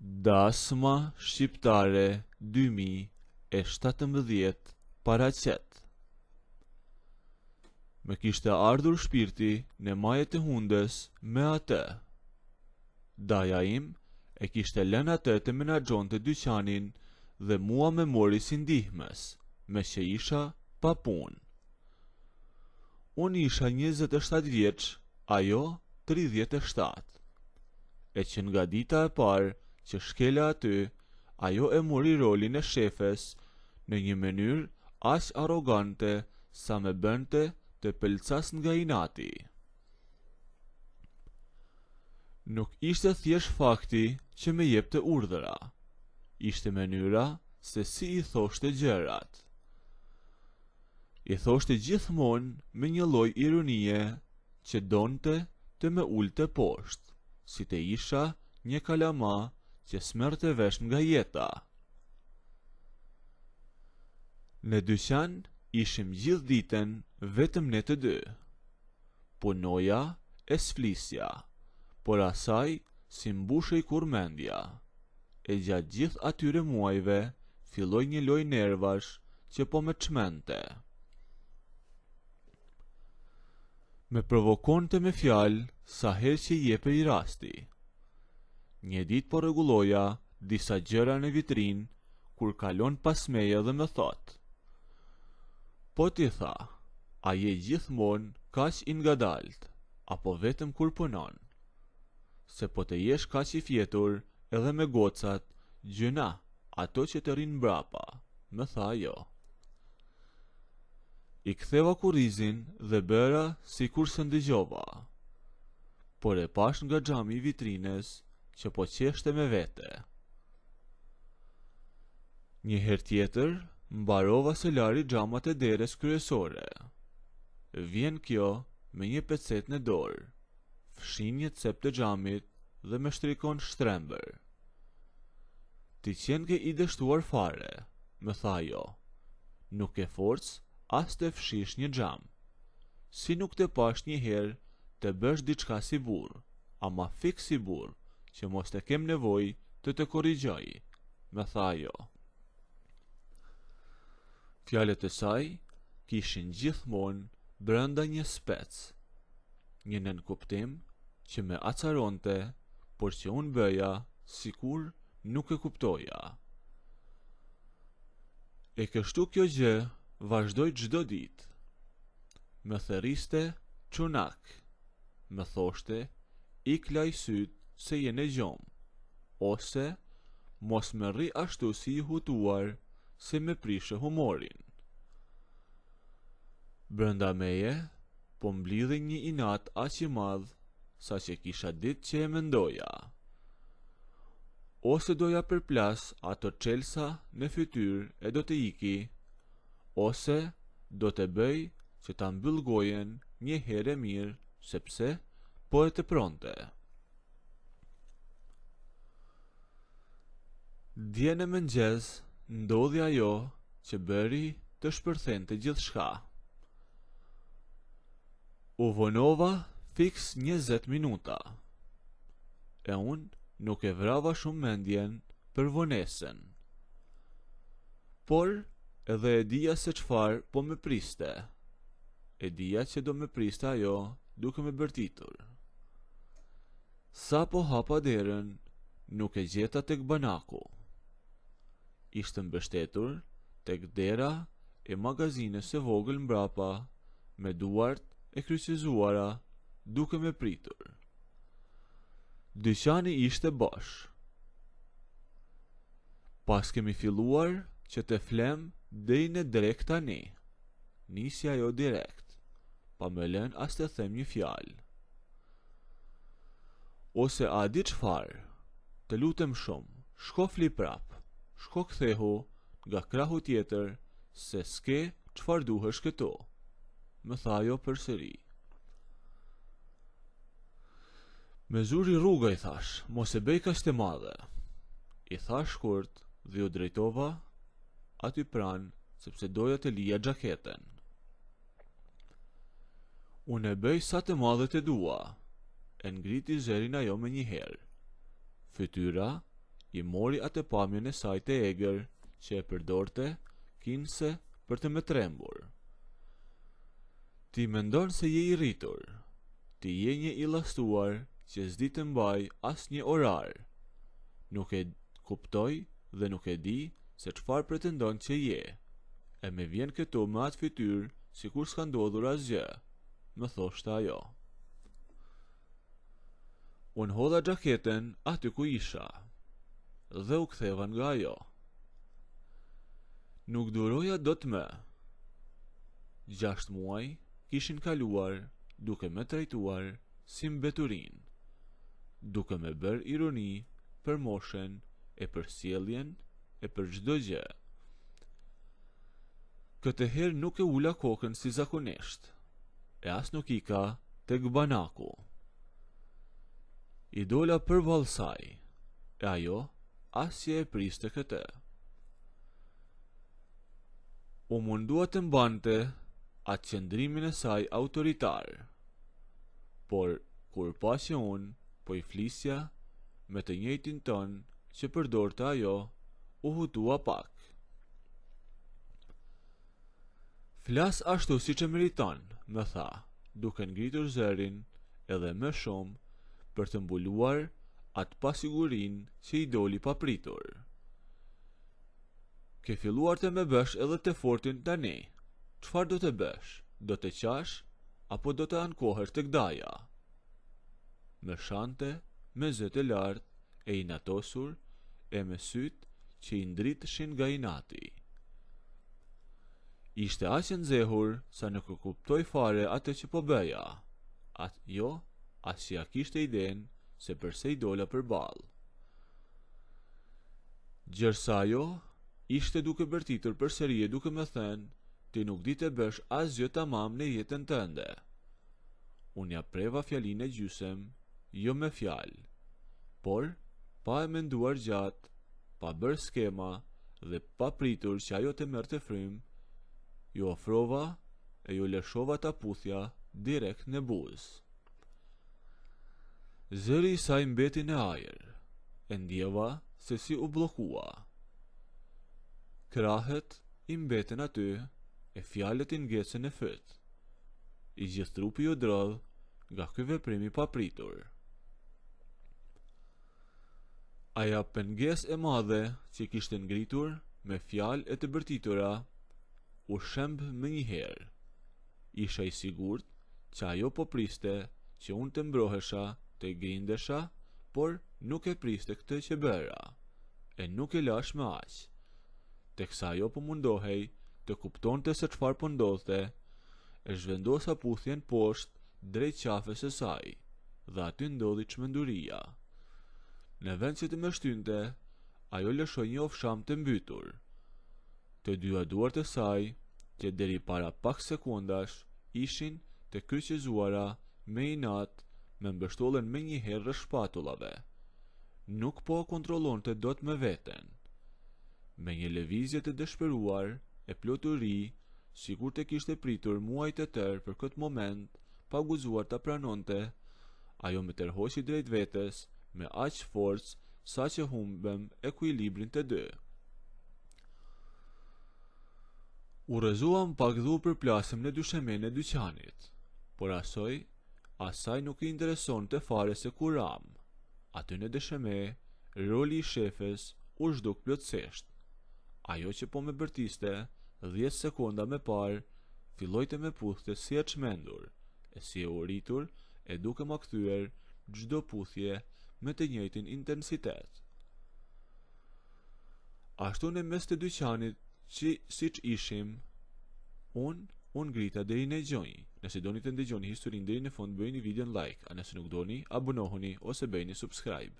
Dasma shqiptare 2017 paraqet. Me kishte ardhur shpirti në majet e hundes me atë. Daja im e kishte lënë atë të menaxhonte dyqanin dhe mua me mori si ndihmes, me që isha pa punë. Unë isha 27 vjeç, ajo 37. E që nga dita e parë që shkela aty, ajo e mori rolin e shefes në një mënyrë aq arrogante sa me bënte të pelcas nga inati. Nuk ishte thjesht fakti që me jepte urdhëra, ishte mënyra se si i thoshte gjërat. I thoshte gjithmonë me një lloj ironie që donte të me ulte poshtë, si të isha një kalama që smerte vesh nga jeta. Në dyqan ishim gjithë ditën vetëm ne të dy. Punoja e s'flisja, por asaj si mbushej kur mendja. E gjatë gjithë atyre muajve filloi një loj nervash që po me çmente. Me provokonte me fjalë sa herë që jepe i rasti. Një ditë po rregulloja disa gjëra në vitrinë kur kalon pas meje dhe më thot: "Po ti tha, a je gjithmonë kaq i ngadalt, apo vetëm kur punon? Se po të jesh kaq i fjetur edhe me gocat, gjëna, ato që të rinë mbrapa", më tha ajo. I ktheva kurrizin dhe bëra sikur se ndëgjova, por e pash nga xhami i vitrines që po qeshte me vete. Një herë tjetër, mbarova se lari xhamat e derës kryesore. Vjen kjo me një pecet në dorë, fshin një cep të xhamit dhe me shtrikon shtrembër. "Ti qenë ke i dështuar fare", më tha ajo. "Nuk ke forcë as të fshish një xham. Si nuk të pash një herë të bësh diçka si burr, ama fik si burr, që mos të kem nevojë të korrigjoj", më tha ajo. Fjalët e saj kishin gjithmonë brenda një spec, një nënkuptim që me acaronte, por që unë bëja sikur nuk e kuptoja. E kështu kjo gjë vazhdoi çdo ditë. Më thërriste çunak, më thoshte "ik laj syt se jene gjom", ose "mos më rri ashtu si i hutuar se me prishe humorin". Brenda meje po mblidhej një inat aq i madh sa që kisha ditë që e mendoja. Ose doja përplas ato çelsa në fytyrë e do të iki, ose do të bëj që ta mbyll gojen një herë e mirë, sepse po e tepronte. Dje në mëngjes ndodhi ajo që bëri të shpërthente gjithçka. U vonova fiks 20 minuta. E unë nuk e vrava shumë mendjen për vonesën. Por edhe e dija se çfarë po me priste. E dija që do me priste ajo duke me bërtitur. Sa po hapa derën, nuk e gjeta tek banaku. Ishte mbështetur tek dera e magazinës së vogël mbrapa, me duart e kryqëzuara, duke me pritur. Dyqani ishte bosh. Pas kemi filluar që të flem deri në drek tani, nisi ajo direkt, pa me lën as të them një fjalë. "Ose a di çfarë? Të lutem shumë, shko fli prap, shko kthehu nga krahu tjetër, se s'ke çfarë duhesh këtu", më tha ajo përsëri. "Me zuri rruga", i thash, "mos e bëj kaq të madhe", i thash shkurt dhe u drejtova aty pranë, sepse doja të lija xhaketen. "Unë e bëj sa të madhe të dua", e ngriti zërin ajo me një herë. Fytyra i mori atë pamjen e saj të egër që e përdorte kinse për të më trembur. Ti mendon se je i rritur, ti je një i llastuar që s'di të mbaj as një orar. Nuk e kuptoj dhe nuk e di se çfarë pretendon që je. E me vjen këtu me atë fytyrë sikur s'ka ndodhur asgjë, më thoshte ajo. Unë hodha xhaketen aty ku isha dhe u ktheva nga ajo. Nuk duroja dot më. 6 muaj kishin kaluar duke me trajtuar si mbeturin, duke me bërë ironi për moshën e për sjelljen e për çdo gjë. Këtë herë nuk e ula kokën si zakonisht, e as nuk ika tek banaku. I dola përballë saj, e ajo asje e priste këtë. U mundua të mbante atë qëndrimin e saj autoritar, por kur pa që unë po i flisja me të njëjtin ton që përdorte ajo, u hutua pak. Flas ashtu si që meriton, më tha, duke ngritur zërin edhe më shumë për të mbuluar atë pasigurin që i doli papritur. Ke filluar të më bësh edhe të fortin tani. Çfarë do të bësh? Do të qash apo do të ankohesh tek daja? Më shante me zë të lartë e inatosur e me sytë që i ndriteshin nga inati. Ishte aq e nxehur sa nuk e kuptoi fare atë që po bëja. Jo, as që ja kishte idenë se përse i dola përballë. Gjërsa ajo ishte duke bërtitur përsëri e duke më thënë, ti nuk di të bësh asgjë tamam në jetën tënde. Unë ja preva fjalinë e gjysëm, jo me fjalë, por pa e menduar gjatë, pa bërë skema dhe pa pritur që ajo të merrte frym, ju ofrova e ju lëshova ta puthja direkt në buzë. Zëri i saj mbeti në ajër, e ndjeva se si u bllokua. Krahët i mbeten aty, e fjalët i ngecën në fyt. I gjithë trupi u drodh nga ky veprim i papritur. Aja pengesë e madhe që kishte ngritur me fjalë e të bërtitura, u shemb më njëherë. Isha i sigurt që ajo po priste që unë të mbrohesha, të grindesha, por nuk e priste këtë që bëra, e nuk e lash më aq. Teksa ajo po mundohej të kuptonte se çfarë po ndodhte, e zhvendosa puthjen poshtë drejt qafës së saj, dhe aty ndodhi çmenduria. Në vend që të më shtynte, ajo lëshoi një ofsham të mbytur. Të dyja duart e saj, që deri para pak sekondash ishin të kryqëzuara me inat, me mbështollën me një herë rreth shpatullave. Nuk po kontrollonte dot me veten. Me një lëvizje të dëshpëruar, e ploturi, sikur të kishte pritur muaj të tërë për këtë moment, pa guxuar ta pranonte, ajo më tërhoqi drejt vetes me aq forcë sa që humbem ekuilibrin të dy. U rrëzuam pak dhe u përplasëm në dyshemen e dyqanit, por asaj nuk i intereson të fare se ku ram. Aty në dysheme, roli i shefes u zhduk plotësisht. Ajo që po me bërtiste, 10 sekonda me parë, filloi të me puthte si e çmendur, e si e uritur, e duke ma kthyer çdo puthje me të njëjtin intensitet. Ashtu në mes të dyqanit, siç ishim, unë ngrita deri në gjunjë. Nëse doni të ndëgjoni historinë deri në fund, bëjini videon like, a nëse nuk doni, abonohuni ose bëjini subscribe.